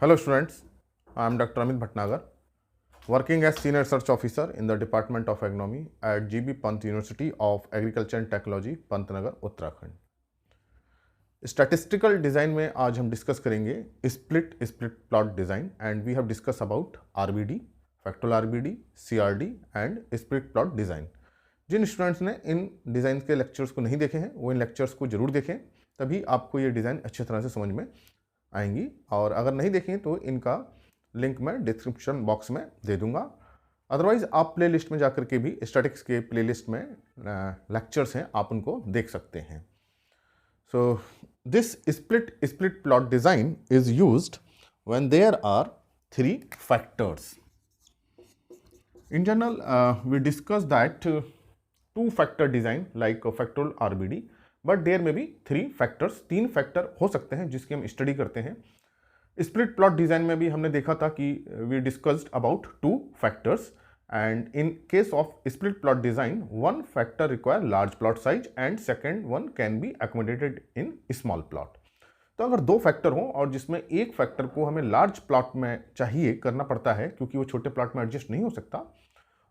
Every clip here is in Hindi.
Hello students, I am Dr. Amit Bhatnagar, working as Senior Research Officer in the Department of Agronomy at GB Pant University of Agriculture and Technology, Pantnagar, Uttarakhand. Statistical design में आज हम डिस्कस करेंगे split plot design and we have discuss about RBD, factorial RBD, CRD and split plot design. जिन स्टूडेंट्स ने इन डिज़ाइन के लेक्चर्स को नहीं देखे हैं वो इन लेक्चर्स को ज़रूर देखें, तभी आपको ये डिज़ाइन अच्छी तरह से समझ में आएंगी। और अगर नहीं देखें तो इनका लिंक मैं डिस्क्रिप्शन बॉक्स में दे दूंगा। अदरवाइज़ आप प्लेलिस्ट में जाकर के भी स्टैटिक्स के प्लेलिस्ट में लेक्चर्स हैं, आप उनको देख सकते हैं। So this split plot design is used when there are 3 factors. In general, we discussed that 2-factor design like factorial RBD, but there may be 3 factors. 3 factor हो सकते हैं जिसकी हम स्टडी करते हैं। स्प्लिट प्लॉट डिज़ाइन में भी हमने देखा था कि we discussed about 2 factors, and in case of split plot design, 1 factor require large plot size and second one can be accommodated in small plot. तो अगर 2 फैक्टर हों और जिसमें एक फैक्टर को हमें लार्ज प्लॉट में चाहिए करना पड़ता है क्योंकि वो छोटे प्लॉट में एडजस्ट नहीं हो सकता,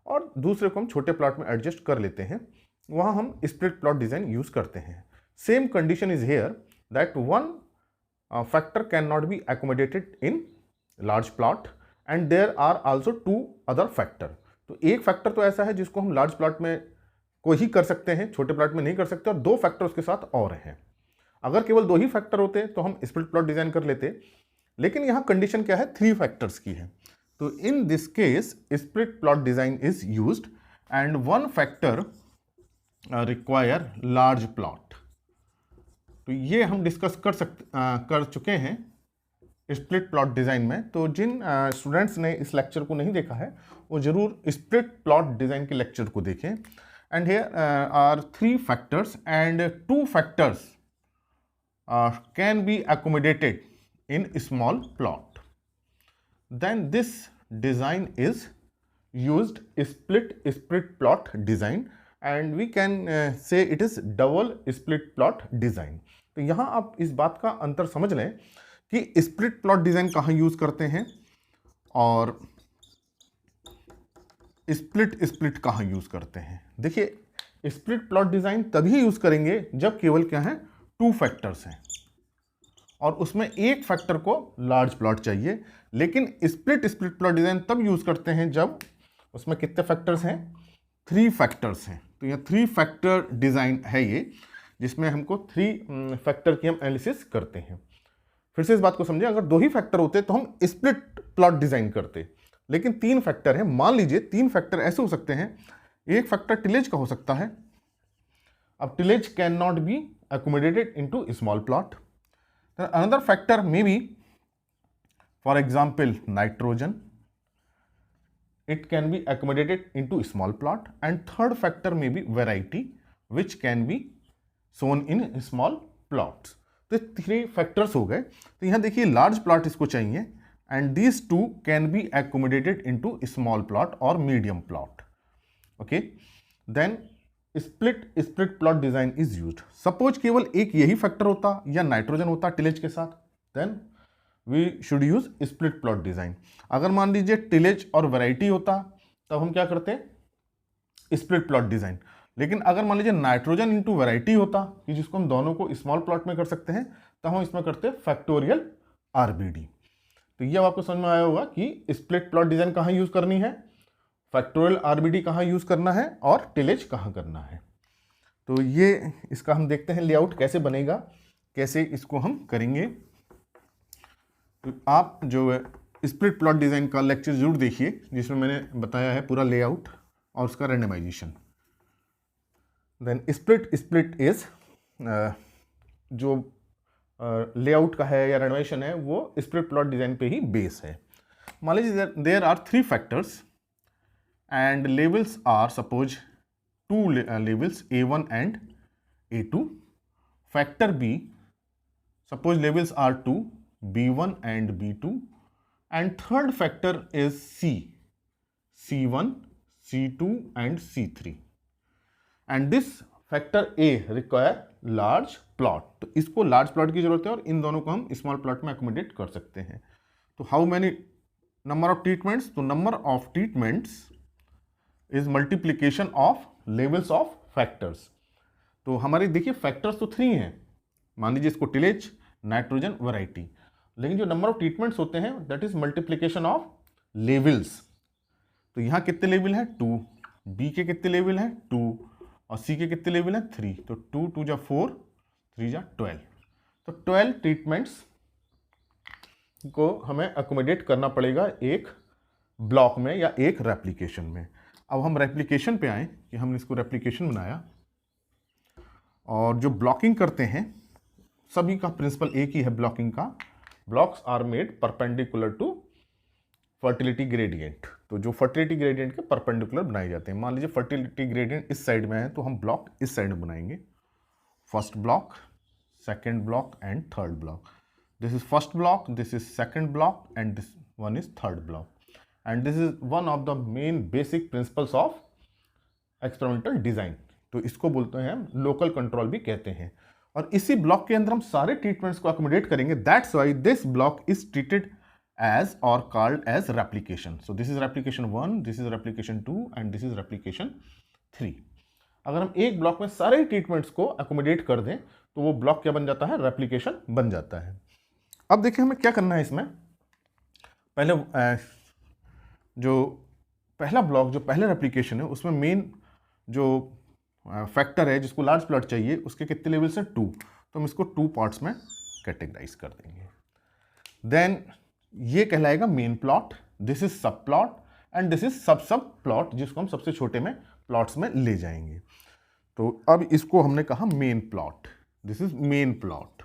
और दूसरे को हम छोटे प्लॉट में एडजस्ट कर लेते हैं, वहाँ हम स्प्लिट प्लॉट डिज़ाइन यूज़ करते हैं। Same condition is here that 1 factor cannot be accommodated in large plot and there are also 2 other factor. तो एक फैक्टर तो ऐसा है जिसको हम लार्ज प्लॉट में को ही कर सकते हैं, छोटे प्लॉट में नहीं कर सकते, और 2 फैक्टर उसके साथ और हैं। अगर केवल 2 ही फैक्टर होते तो हम स्प्लिट प्लॉट डिजाइन कर लेते, लेकिन यहाँ कंडीशन क्या है, 3 फैक्टर्स की है। तो in this case split plot design is used and 1 factor require large plot. तो ये हम डिस्कस कर चुके हैं स्प्लिट प्लॉट डिज़ाइन में। तो जिन स्टूडेंट्स ने इस लेक्चर को नहीं देखा है वो ज़रूर स्प्लिट प्लॉट डिज़ाइन के लेक्चर को देखें। And here are 3 factors and 2 factors can be accommodated in small plot. Then this design is used split plot design and we can say it is double split plot design. तो यहाँ आप इस बात का अंतर समझ लें कि स्प्लिट प्लॉट डिज़ाइन कहाँ यूज़ करते हैं और स्प्लिट कहाँ यूज़ करते हैं। देखिए, स्प्लिट प्लॉट डिज़ाइन तभी यूज़ करेंगे जब केवल क्या है, 2 फैक्टर्स हैं और उसमें एक फैक्टर को लार्ज प्लॉट चाहिए। लेकिन स्प्लिट प्लॉट डिज़ाइन तब यूज़ करते हैं जब उसमें कितने फैक्टर्स हैं, 3 फैक्टर्स हैं। तो यह 3 फैक्टर डिज़ाइन है ये, जिसमें हमको 3 फैक्टर की हम एनालिसिस करते हैं। फिर से इस बात को समझें, अगर 2 ही फैक्टर होते तो हम स्प्लिट प्लॉट डिज़ाइन करते, लेकिन 3 फैक्टर हैं। मान लीजिए 3 फैक्टर ऐसे हो सकते हैं, एक फैक्टर टिलेज का हो सकता है। अब tillage can not be accommodated into small plot. Then another factor may be, for example, nitrogen. It can be accommodated into small plot. And third factor may be variety, which can be shown in small plots. तो 3 factors हो गए। तो यहाँ देखिए, large plot इसको चाहिए and these 2 can be accommodated into small plot or medium plot. Okay, then split plot design is used. Suppose केवल एक यही फैक्टर होता या नाइट्रोजन होता टिलेज के साथ, then we should use split plot design. अगर मान लीजिए टिलेज और वैरायटी होता तब हम क्या करते, स्प्लिट प्लॉट डिजाइन। लेकिन अगर मान लीजिए नाइट्रोजन इंटू वैरायटी होता कि जिसको हम दोनों को स्मॉल प्लॉट में कर सकते हैं, तो हम इसमें करते फैक्टोरियल आरबीडी। तो ये आपको समझ में आया होगा कि स्प्लिट प्लॉट डिजाइन कहाँ यूज करनी है, फैक्टोरियल आरबीडी कहाँ यूज़ करना है और टिलेज कहाँ करना है। तो ये इसका हम देखते हैं लेआउट कैसे बनेगा, कैसे इसको हम करेंगे। तो आप जो स्प्लिट प्लॉट डिज़ाइन का लेक्चर जरूर देखिए, जिसमें मैंने बताया है पूरा लेआउट और उसका रैंडमाइजेशन। देन स्प्लिट इज जो लेआउट का है या रैंडमाइजेशन है वो स्प्लिट प्लॉट डिज़ाइन पे ही बेस है। मान लीजिए there are 3 factors and labels are, suppose 2 labels A1 and A2. Factor B, suppose labels are 2 B1 and B2, and third factor is C1, C2 and C3, and this factor A require large plot। तो इसको लार्ज प्लॉट की जरूरत है और इन दोनों को हम स्मॉल प्लॉट में अकोमोडेट कर सकते हैं। तो how many number of treatments, तो number of treatments is multiplication of levels of factors. तो हमारे देखिए फैक्टर्स तो 3 हैं, मान लीजिए इसको टिलेज, नाइट्रोजन, वैरायटी, लेकिन जो नंबर ऑफ ट्रीटमेंट्स होते हैं that is multiplication of levels. तो यहाँ कितने लेवल हैं 2, बी के कितने लेवल हैं 2 और सी के कितने लेवल हैं 3, तो 2 2 जा 4, 3 जा 12, तो 12 ट्रीटमेंट्स को हमें अकोमोडेट करना पड़ेगा एक ब्लॉक में या एक रेप्लिकेशन में। अब हम रेप्लिकेशन पे आए कि हमने इसको रेप्लिकेशन बनाया, और जो ब्लॉकिंग करते हैं सभी का प्रिंसिपल एक ही है ब्लॉकिंग का, blocks are made perpendicular to fertility gradient. तो जो फर्टिलिटी ग्रेडियंट के परपेंडिकुलर बनाए जाते हैं, मान लीजिए फर्टिलिटी ग्रेडियंट इस साइड में है तो हम ब्लॉक इस साइड में बनाएंगे, first block, second block and third block. This is first block, this is second block and this one is third block, and this is one of the main basic principles of experimental design. तो इसको बोलते हैं हम लोकल कंट्रोल भी कहते हैं, और इसी ब्लॉक के अंदर हम सारे ट्रीटमेंट्स को अकोमोडेट करेंगे। That's why this block is treated as or called as replication. So this is replication 1, this is replication 2 and this is replication 3. अगर हम एक ब्लॉक में सारे ट्रीटमेंट्स को अकोमोडेट कर दें तो वो ब्लॉक क्या बन जाता है, रेप्लिकेशन बन जाता है। अब देखिए हमें क्या करना है इसमें, पहले जो पहला ब्लॉक, जो पहले रेप्लिकेशन है उसमें मेन जो फैक्टर है जिसको लार्ज प्लॉट चाहिए उसके कितने लेवल्स हैं 2, तो हम इसको 2 पार्ट्स में कैटेगराइज कर देंगे। देन ये कहलाएगा main plot, this is sub plot and this is sub plot, जिसको हम सबसे छोटे में प्लॉट्स में ले जाएंगे। तो अब इसको हमने कहा main plot, this is main plot.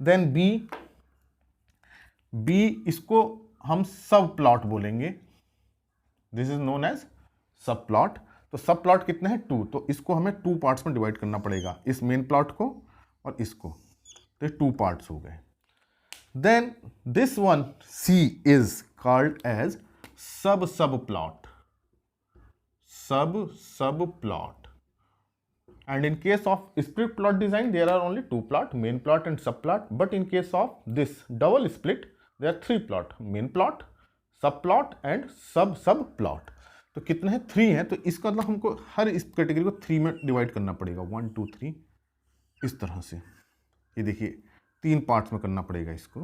Then B इसको हम सब प्लॉट बोलेंगे, this is known as sub plot. तो सब प्लॉट कितने हैं 2, तो इसको हमें 2 पार्ट्स में डिवाइड करना पड़ेगा, इस मेन प्लॉट को और इसको, तो 2 पार्ट्स हो गए। Then this one C is called as sub plot, sub plot, and in case of split plot design there are only 2 plot, main plot and sub plot, but in case of this double split there are 3 plot, main plot, sub plot and sub plot। तो कितने हैं 3 हैं, तो इसका मतलब हमको हर इस कैटेगरी को 3 में डिवाइड करना पड़ेगा, 1 2 3 इस तरह से। ये देखिए 3 पार्ट्स में करना पड़ेगा इसको,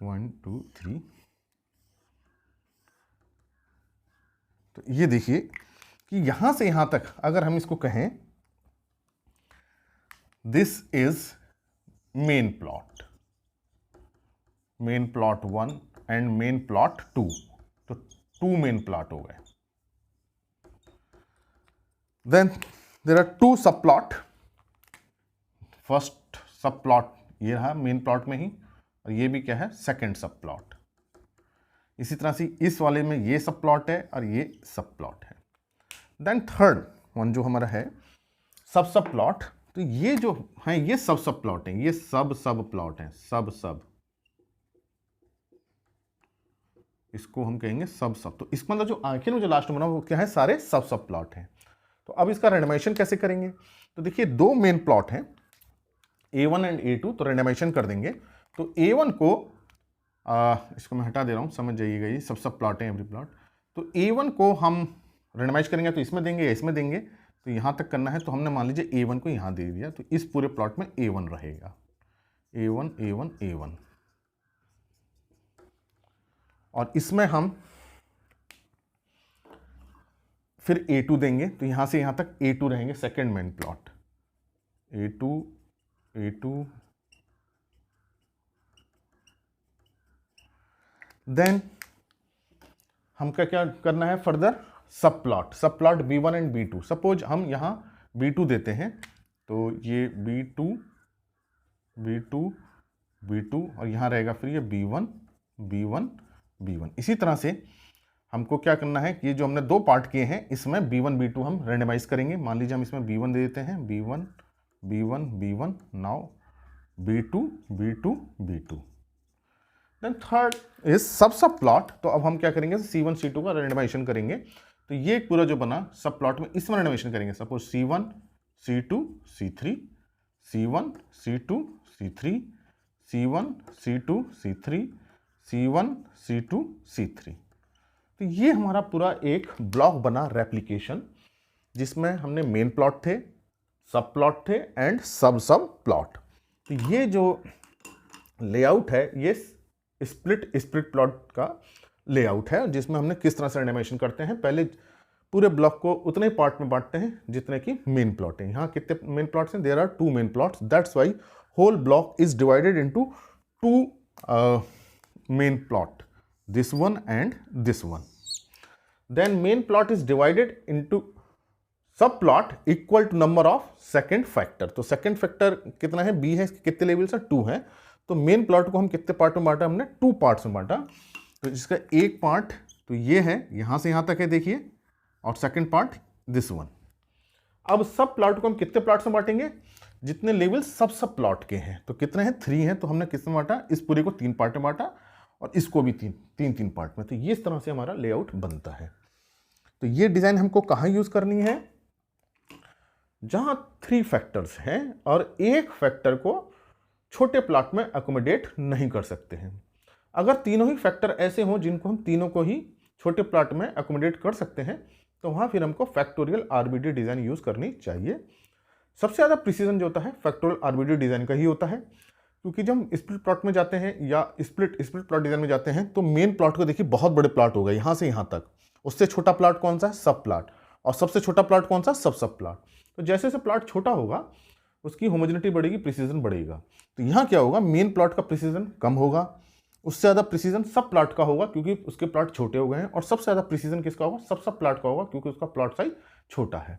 1 2 3। तो ये देखिए कि यहां से यहां तक अगर हम इसको कहें this is main plot, main plot 1 and main plot 2, तो 2 मेन प्लॉट हो गए। देन देयर आर 2 सब प्लॉट, फर्स्ट सब प्लॉट ये रहा मेन प्लॉट में ही, और ये भी क्या है सेकंड सब प्लॉट। इसी तरह से इस वाले में ये सब प्लॉट है और ये सब प्लॉट है। देन थर्ड वन जो हमारा है सब प्लॉट, तो ये जो है ये सब प्लॉट हैं, ये सब प्लॉट हैं, सब इसको हम कहेंगे सब। तो इसका मतलब जो आखिर में जो लास्ट में बना वो क्या है, सारे सब प्लॉट हैं। तो अब इसका रेंडमाइजेशन कैसे करेंगे, तो देखिए 2 मेन प्लॉट हैं A1 एंड A2, तो रेंडमाइजेशन कर देंगे। तो A1 को इसको मैं हटा दे रहा हूँ, समझ जाइएगा, ये सब प्लॉट हैं एवरी प्लॉट। तो A1 को हम रेंडमाइज करेंगे तो इसमें देंगे या इसमें देंगे, तो यहाँ तक करना है। तो हमने मान लीजिए A1 को यहाँ दे दिया, तो इस पूरे प्लॉट में A1 रहेगा, A1 A1 A1, और इसमें हम फिर A2 देंगे, तो यहाँ से यहाँ तक A2 रहेंगे, second main plot, A2 then हम क्या करना है फर्दर, सब plot B1 and B2। Suppose हम यहाँ B2 देते हैं, तो ये B2 और यहाँ रहेगा फिर ये B1। इसी तरह से हमको क्या करना है कि ये जो हमने 2 पार्ट किए हैं इसमें B1 B2 हम रेंडमाइज करेंगे। मान लीजिए हम इसमें B1 दे देते हैं, B1, now B2। Then third is sub plot. तो अब हम क्या करेंगे, C1 C2 का रेंडमाइजेशन करेंगे। तो ये पूरा जो बना सब प्लॉट में इसमें रेंडमाइजेशन करेंगे। Suppose C1 C2 C3, C1 C2 C3, C1 C2 C3 C1 C2 C3। तो ये हमारा पूरा एक ब्लॉक बना रेप्लिकेशन, जिसमें हमने मेन प्लॉट थे, सब प्लॉट थे एंड सब प्लॉट। तो ये जो लेआउट है ये स्प्लिट प्लॉट का लेआउट है, जिसमें हमने किस तरह से एनिमेशन करते हैं। पहले पूरे ब्लॉक को उतने पार्ट में बांटते हैं जितने की मेन प्लॉट है। यहाँ कितने मेन प्लॉट्स हैं? There are 2 main plots, that's why whole block is divided into 2 main plot, this one and this one. Then main plot is divided into subplot equal to number of second factor. तो second factor कितना है? b है, इसके कितने लेवल्स हैं? 2 हैं। तो मेन प्लॉट को हम कितने पार्ट में बांटा? हमने 2 पार्ट्स में बांटा। तो जिसका एक पार्ट तो ये है, यहां से यहां तक है देखिए, और सेकंड पार्ट दिस वन। अब सब प्लॉट को हम कितने प्लॉट में बांटेंगे? जितने लेवल सब प्लॉट के हैं। तो कितने हैं? 3 हैं। तो हमने किसमें बांटा? इस पूरे को 3 पार्ट में बांटा और इसको भी तीन पार्ट में। तो ये इस तरह से हमारा लेआउट बनता है। तो ये डिजाइन हमको कहाँ यूज करनी है? जहां 3 फैक्टर्स हैं और एक फैक्टर को छोटे प्लॉट में अकोमोडेट नहीं कर सकते हैं। अगर तीनों ही फैक्टर ऐसे हों जिनको हम तीनों को ही छोटे प्लॉट में अकोमोडेट कर सकते हैं, तो वहां फिर हमको फैक्टोरियल आरबीडी डिजाइन यूज करनी चाहिए। सबसे ज्यादा प्रिसीजन जो होता है फैक्टोरियल आरबीडी डिजाइन का ही होता है, क्योंकि जब हम स्प्लिट प्लॉट में जाते हैं या स्प्लिट प्लॉट डिजाइन में जाते हैं तो मेन प्लॉट को देखिए बहुत बड़े प्लॉट हो गए यहां से यहां तक। उससे छोटा प्लॉट कौन सा है? सब प्लॉट। और सबसे छोटा प्लॉट कौन सा? सब प्लॉट। तो जैसे जैसे प्लॉट छोटा होगा उसकी होमोजेनिटी बढ़ेगी, प्रिसीजन बढ़ेगा। तो यहां क्या होगा? मेन प्लॉट का प्रिसीजन कम होगा, उससे ज्यादा प्रिसीजन सब प्लॉट का होगा क्योंकि उसके प्लॉट छोटे हो गए हैं, और सबसे ज्यादा प्रिसीजन किसका होगा? सब प्लॉट का होगा क्योंकि उसका प्लॉट साइज छोटा है।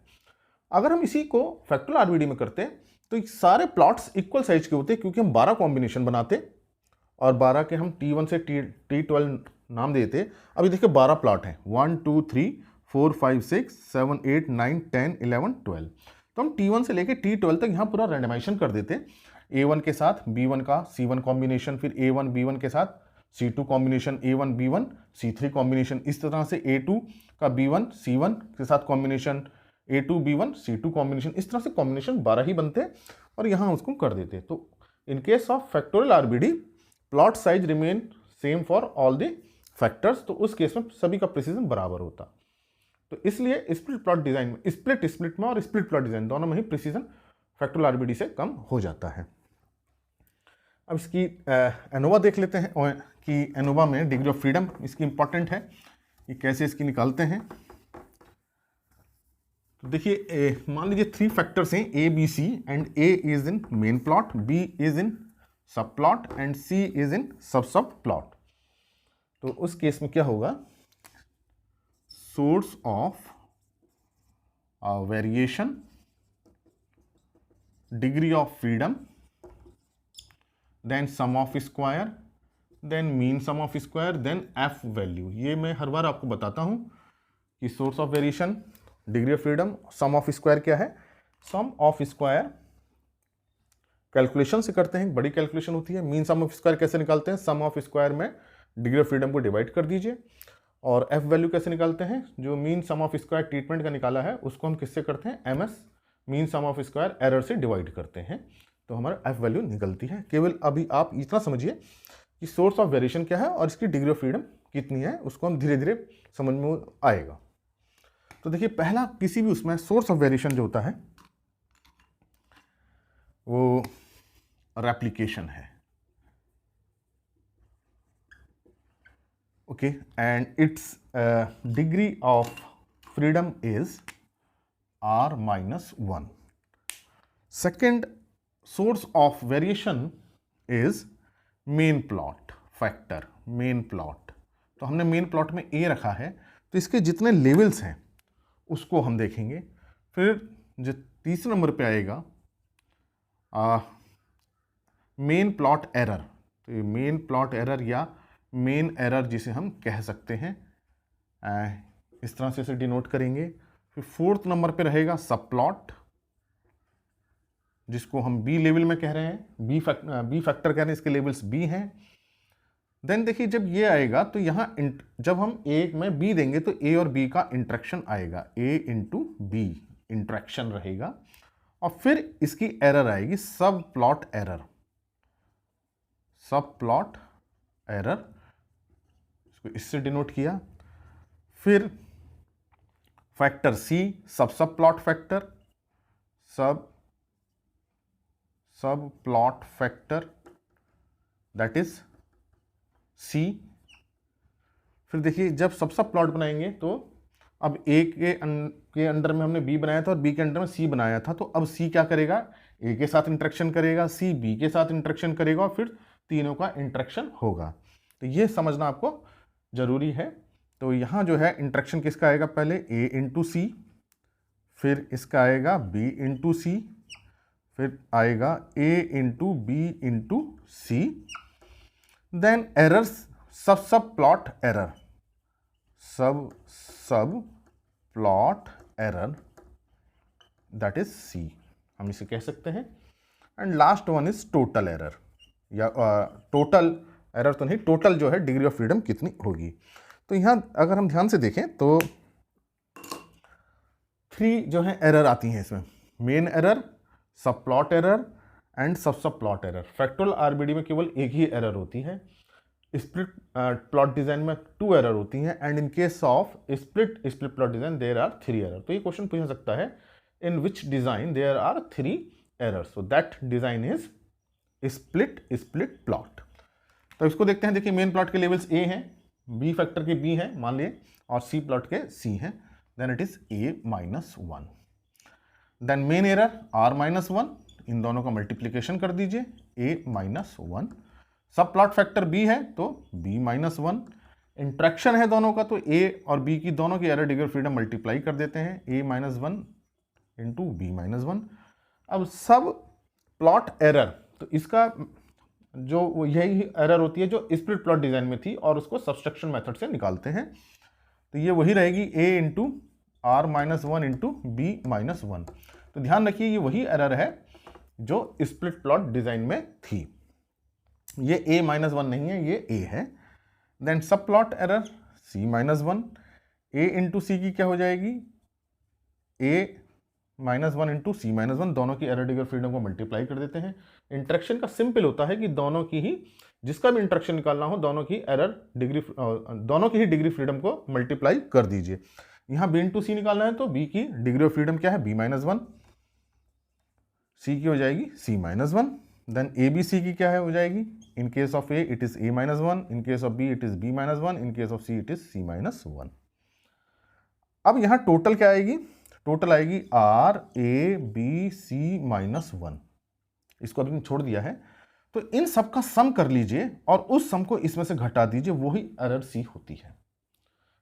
अगर हम इसी को फैक्टोरियल आरबीडी में करते हैं तो सारे प्लॉट्स इक्वल साइज के होते हैं, क्योंकि हम 12 कॉम्बिनेशन बनाते और 12 के हम T1 से T12 नाम देते। अभी देखिए 12 प्लॉट हैं, 1 2 3 4 5 6 7 8 9 10 11 12। तो हम T1 से लेके T12 तक यहाँ पूरा रैंडमाइजेशन कर देते। A1 के साथ B1 का C1 कॉम्बिनेशन, फिर A1 B1 के साथ C2 combination, A1 B1 C3 combination, इस तरह से A2 का B1 C1 के साथ combination, A2 B1 C2 combination, इस तरह से कॉम्बिनेशन 12 ही बनते और यहाँ उसको कर देते। तो इन case of factorial RBD plot size remain same for all the factors, तो उस केस में सभी का प्रिसीजन बराबर होता। तो इसलिए स्प्लिट प्लॉट डिजाइन में स्प्लिट में और स्प्लिट प्लॉट डिजाइन दोनों में ही प्रिसीजन फैक्टोरियल आरबीडी से कम हो जाता है। अब इसकी एनोवा देख लेते हैं कि एनोवा में डिग्री ऑफ फ्रीडम इसकी इंपॉर्टेंट है कि कैसे इसकी निकालते हैं। तो देखिए मान लीजिए 3 फैक्टर्स हैं A B C and A is in main plot, B is in sub plot and C is in sub plot. तो उस केस में क्या होगा? Source of variation, degree of freedom, then sum of square, then mean sum of square, then F value. ये मैं हर बार आपको बताता हूं कि source of variation, degree of freedom, sum of square क्या है? सम ऑफ स्क्वायर कैलकुलेशन से करते हैं, बड़ी कैलकुलेशन होती है। मीन सम ऑफ स्क्वायर कैसे निकालते हैं? सम ऑफ स्क्वायर में डिग्री ऑफ फ्रीडम को डिवाइड कर दीजिए। और एफ वैल्यू कैसे निकालते हैं? जो mean sum of square treatment का निकाला है उसको हम किससे करते हैं? MS mean sum of square error से डिवाइड करते हैं, तो हमारा एफ वैल्यू निकलती है। केवल अभी आप इतना समझिए कि सोर्स ऑफ वेरिएशन क्या है और इसकी डिग्री ऑफ फ्रीडम कितनी है, उसको हम धीरे धीरे समझ में आएगा। तो देखिए पहला किसी भी उसमें सोर्स ऑफ वेरिएशन जो होता है वो रेप्लिकेशन है, okay, and it's degree of freedom is R-1। Second source of variation is main plot factor, main plot. तो हमने मेन प्लॉट में A रखा है, तो इसके जितने लेवल्स हैं उसको हम देखेंगे। फिर जो तीसरे नंबर पे आएगा मेन प्लॉट एरर, तो ये मेन प्लॉट एरर या मेन एरर जिसे हम कह सकते हैं, इस तरह से इसे डिनोट करेंगे। फिर फोर्थ नंबर पे रहेगा सब प्लॉट, जिसको हम B लेवल में कह रहे हैं, बी फैक्टर कह रहे हैं, इसके लेवल्स B हैं। देन देखिए जब ये आएगा तो यहाँ जब हम A में B देंगे तो A और B का इंट्रैक्शन आएगा, A इंटू B इंट्रैक्शन रहेगा। और फिर इसकी एरर आएगी sub plot error, sub plot error, इसको इससे डिनोट किया। फिर factor C, sub plot factor, sub plot factor that is C. फिर देखिए जब सब प्लॉट बनाएंगे तो अब ए के अंडर में हमने बी बनाया था और बी के अंडर में सी बनाया था, तो अब सी क्या करेगा, ए के साथ इंटरेक्शन करेगा, सी बी के साथ इंटरेक्शन करेगा और फिर तीनों का इंटरेक्शन होगा। तो ये समझना आपको जरूरी है। तो यहाँ जो है इंटरेक्शन किसका आएगा, पहले ए इंटू सी, फिर इसका आएगा बी इंटू सी, फिर आएगा A into B into C. Then errors, sub plot error, sub plot error that is C, हम इसे कह सकते हैं। And last one is total error, या टोटल एरर तो नहीं, टोटल जो है डिग्री ऑफ फ्रीडम कितनी होगी। तो यहाँ अगर हम ध्यान से देखें तो 3 जो है एरर आती हैं इसमें, main error, sub plot error and sub plot error. Factorial RBD में केवल एक ही एरर होती है, स्प्लिट प्लॉट डिजाइन में 2 एरर होती हैं, and in case of split plot design there are 3 error. तो ये क्वेश्चन पूछा सकता है, in which design there are 3 error, so that design is split plot. तो इसको देखते हैं। देखिए मेन प्लॉट के लेवल्स ए हैं, बी फैक्टर के बी हैं मान लिए, और सी प्लॉट के सी हैं, then it is a-1। Then main error r-1, इन दोनों का मल्टीप्लीकेशन कर दीजिए, a-1। सब प्लॉट फैक्टर b है तो b-1। इंट्रैक्शन है दोनों का, तो a और b की दोनों की error degree of freedom multiply कर देते हैं, a-1 इंटू b-1। अब सब प्लॉट एरर, तो इसका जो यही एरर होती है जो स्प्लिट प्लॉट डिजाइन में थी और उसको सब्सट्रैक्शन मेथड से निकालते हैं, तो ये वही रहेगी a into r-1 into b-1। तो ध्यान रखिए ये वही एरर है जो स्प्लिट प्लॉट डिजाइन में थी, ये a-1 नहीं है, ये a है। Then sub plot error c-1, a into C की क्या हो जाएगी, a-1 इंटू c-1, दोनों की एरर डिग्री ऑफ फ्रीडम को मल्टीप्लाई कर देते हैं। इंटरेक्शन का सिंपल होता है कि दोनों की ही, जिसका भी इंटरेक्शन निकालना हो, दोनों की एरर डिग्री, दोनों की ही डिग्री फ्रीडम को मल्टीप्लाई कर दीजिए। यहाँ b इंटू सी निकालना है तो b की डिग्री ऑफ फ्रीडम क्या है, b-1, c की हो जाएगी c-1। Then A B C की क्या है हो जाएगी, इन case of a it is a-1, in case of b it is b-1, in case of c it is c-1। अब यहाँ टोटल क्या आएगी, टोटल आएगी r-a-b-c-1, इसको अभी छोड़ दिया है। तो इन सब का सम कर लीजिए और उस सम को इसमें से घटा दीजिए, वही एरर सी होती है।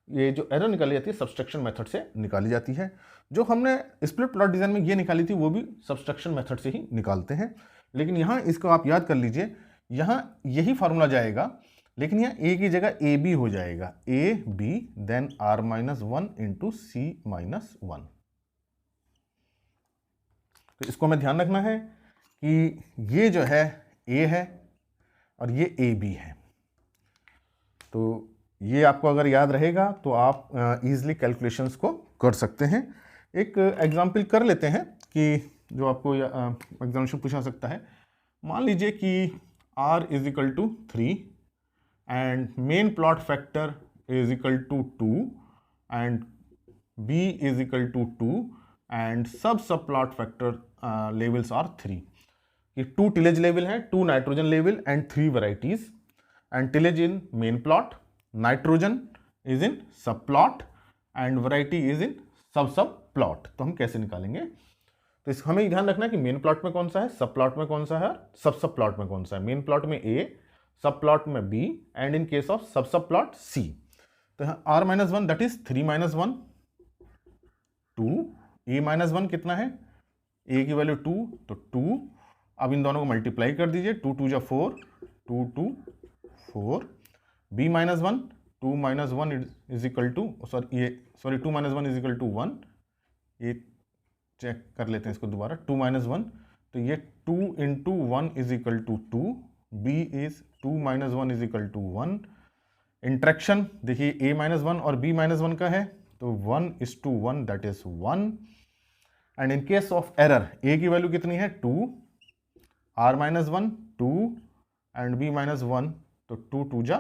ये जो एरर निकाली जाती है सब्सट्रैक्शन मेथड से निकाली जाती है। जो हमने स्प्लिट प्लॉट डिजाइन में ये निकाली थी वो भी सब्सट्रैक्शन मेथड से ही निकालते हैं, लेकिन यहाँ इसको आप याद कर लीजिए, यहाँ यही फार्मूला जाएगा, लेकिन यहाँ a की जगह ए बी हो जाएगा, A B then r-1 into c-1। तो इसको हमें ध्यान रखना है कि ये जो है a है और ये ए बी है। तो ये आपको अगर याद रहेगा तो आप इजीली कैलकुलेशंस को कर सकते हैं। एक एग्जाम्पल कर लेते हैं कि जो आपको एग्जामिनेशन पूछा सकता है। मान लीजिए कि r is equal to 3 and main plot factor is equal to 2 and b is equal to 2 and sub plot factor levels are 3। ये 2 टिलेज लेवल है, 2 nitrogen level and 3 varieties, and tillage in main plot, nitrogen is in sub plot and variety is in sub plot. तो हम कैसे निकालेंगे, तो इस हमें ध्यान रखना है कि मेन प्लॉट में कौन सा है, सब प्लॉट में कौन सा है, सब प्लॉट में कौन सा है। मेन प्लॉट में a, सब प्लॉट में b and in case of सब प्लॉट c। तो यहाँ r-1 दैट इज 3-1 2, a-1 कितना है, a की वैल्यू 2 तो 2। अब इन दोनों को मल्टीप्लाई कर दीजिए, 2 2 जा 4, 2 2 4, b-1 2 - 1 is equal to, sorry 2 - 1 is equal to 1। ये चेक कर लेते हैं इसको दोबारा, 2 - 1, तो ये 2 into 1 is equal to 2, b is 2 - 1 is equal to 1। Interaction देखिए a-1 और b-1 का है, तो 1:1 that is 1। And in case of error a की वैल्यू कितनी है 2, r-1 2 एंड b माइनस 1, तो 2 2 जा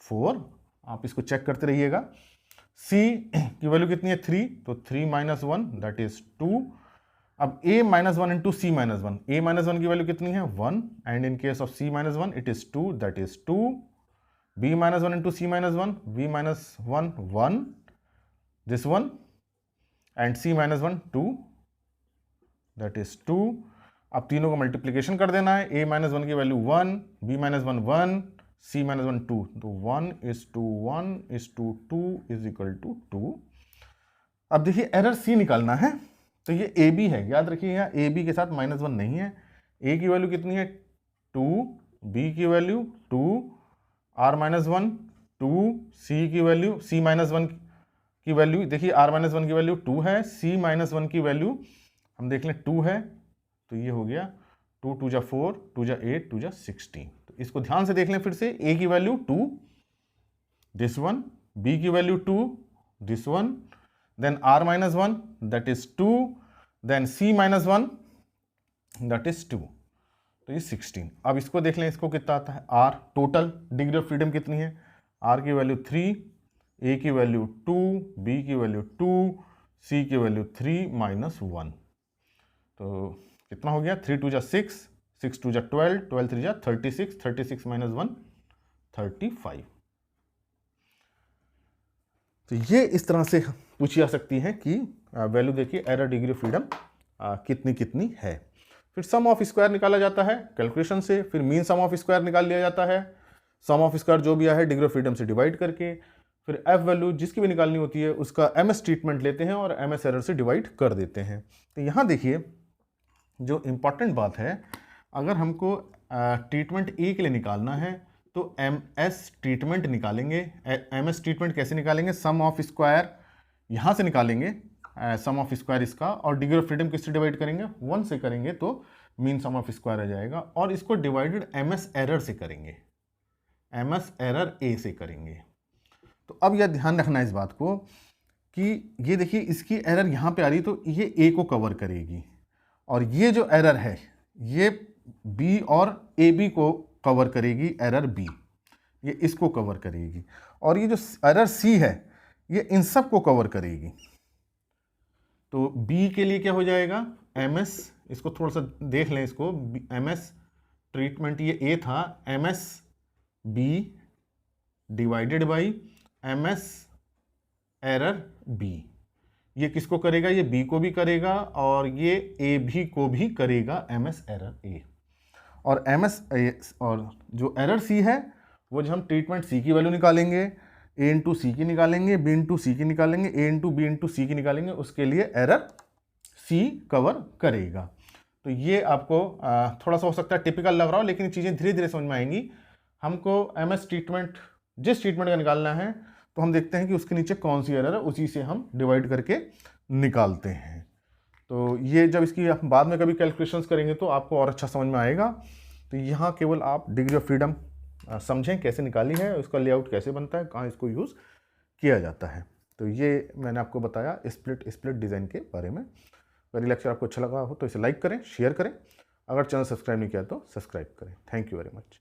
4, आप इसको चेक करते रहिएगा। c की वैल्यू कितनी है 3, तो 3 माइनस 1 दैट इज 2। अब a minus 1 into C minus 1, a minus 1 की वैल्यू कितनी है 1, and in case of c minus 1 it is 2 that is 2। b minus 1 into C minus 1, b minus 1 1, this one, and c minus 1 2 that is 2। अब तीनों का मल्टीप्लीकेशन कर देना है, a माइनस 1 की value 1, b minus 1 1, c minus 1 2, तो 1 is to 1 is to 2 is equal to 2। अब देखिए एरर c निकालना है, तो ये ए बी है, याद रखिए यहाँ ए बी के साथ माइनस 1 नहीं है। a की वैल्यू कितनी है 2, b की वैल्यू 2, r माइनस 1 2, c की वैल्यू c माइनस 1 की वैल्यू देखिए r माइनस 1 की वैल्यू 2 है, c माइनस 1 की वैल्यू हम देख लें 2 है, तो ये हो गया 2 2 जा 4, 2 जा 8, 2 जा 16। तो इसको ध्यान से देख लें फिर से, a की वैल्यू 2, दिस वन, b की value 2, this one, then r minus 1 that is 2, then c minus 1 that is 2, तो ये 16। अब इसको देख लें, इसको कितना आता है r, total degree of freedom कितनी है, r की वैल्यू 3, a की वैल्यू 2, b की वैल्यू 2, c की वैल्यू 3 माइनस 1, तो कितना हो गया 3 2 जा 6, 6 2 जा 12, 12 3 जा 36, 36 माइनस 1 35। तो ये इस तरह से पूछी जा सकती है कि वैल्यू देखिए एरर डिग्री ऑफ फ्रीडम कितनी कितनी है। फिर सम ऑफ स्क्वायर निकाला जाता है कैलकुलेशन से, फिर मीन सम ऑफ स्क्वायर निकाल लिया जाता है, सम ऑफ स्क्वायर जो भी आया है डिग्री ऑफ फ्रीडम से डिवाइड करके, फिर एफ वैल्यू जिसकी भी निकालनी होती है उसका एमएस ट्रीटमेंट लेते हैं और एमएस एरर से डिवाइड कर देते हैं। तो यहाँ देखिए जो इम्पॉर्टेंट बात है, अगर हमको ट्रीटमेंट ए के लिए निकालना है तो एम एस ट्रीटमेंट निकालेंगे। एम एस ट्रीटमेंट कैसे निकालेंगे, सम ऑफ स्क्वायर यहाँ से निकालेंगे, सम ऑफ स्क्वायर इसका, और डिग्री ऑफ फ्रीडम किससे डिवाइड करेंगे 1 से करेंगे, तो मीन सम ऑफ स्क्वायर आ जाएगा, और इसको डिवाइडेड एम एस एरर से करेंगे, एम एस एरर ए से करेंगे। तो अब यह ध्यान रखना इस बात को कि ये देखिए इसकी एरर यहाँ पे आ रही, तो ये ए को कवर करेगी, और ये जो एरर है ये बी और ए बी को कवर करेगी, एरर बी ये इसको कवर करेगी, और ये जो एरर सी है ये इन सब को कवर करेगी। तो बी के लिए क्या हो जाएगा एम एस, इसको थोड़ा सा देख लें इसको, एम एस ट्रीटमेंट ये ए था, M S B divided by M S error B, ये किसको करेगा, ये बी को भी करेगा और ये ए भी को भी करेगा, एम एस एरर ए। और एम एस और जो एरर सी है वो जो हम ट्रीटमेंट सी की वैल्यू निकालेंगे, ए इंटू सी की निकालेंगे, बी इंटू सी की निकालेंगे, ए इंटू बी इंटू सी की निकालेंगे, उसके लिए एरर सी कवर करेगा। तो ये आपको थोड़ा सा हो सकता है टिपिकल लग रहा हो, लेकिन चीज़ें धीरे धीरे समझ में आएंगी। हमको एम एस ट्रीटमेंट जिस ट्रीटमेंट का निकालना है तो हम देखते हैं कि उसके नीचे कौन सी एरर है, उसी से हम डिवाइड करके निकालते हैं। तो ये जब इसकी बाद में कभी कैलकुलेशंस करेंगे तो आपको और अच्छा समझ में आएगा। तो यहाँ केवल आप डिग्री ऑफ फ्रीडम समझें कैसे निकाली है, उसका लेआउट कैसे बनता है, कहाँ इसको यूज़ किया जाता है। तो ये मैंने आपको बताया स्प्लिट डिज़ाइन के बारे में। अगर ये लेक्चर आपको अच्छा लगा हो तो इसे लाइक करें, शेयर करें, अगर चैनल सब्सक्राइब नहीं किया तो सब्सक्राइब करें। Thank you very much.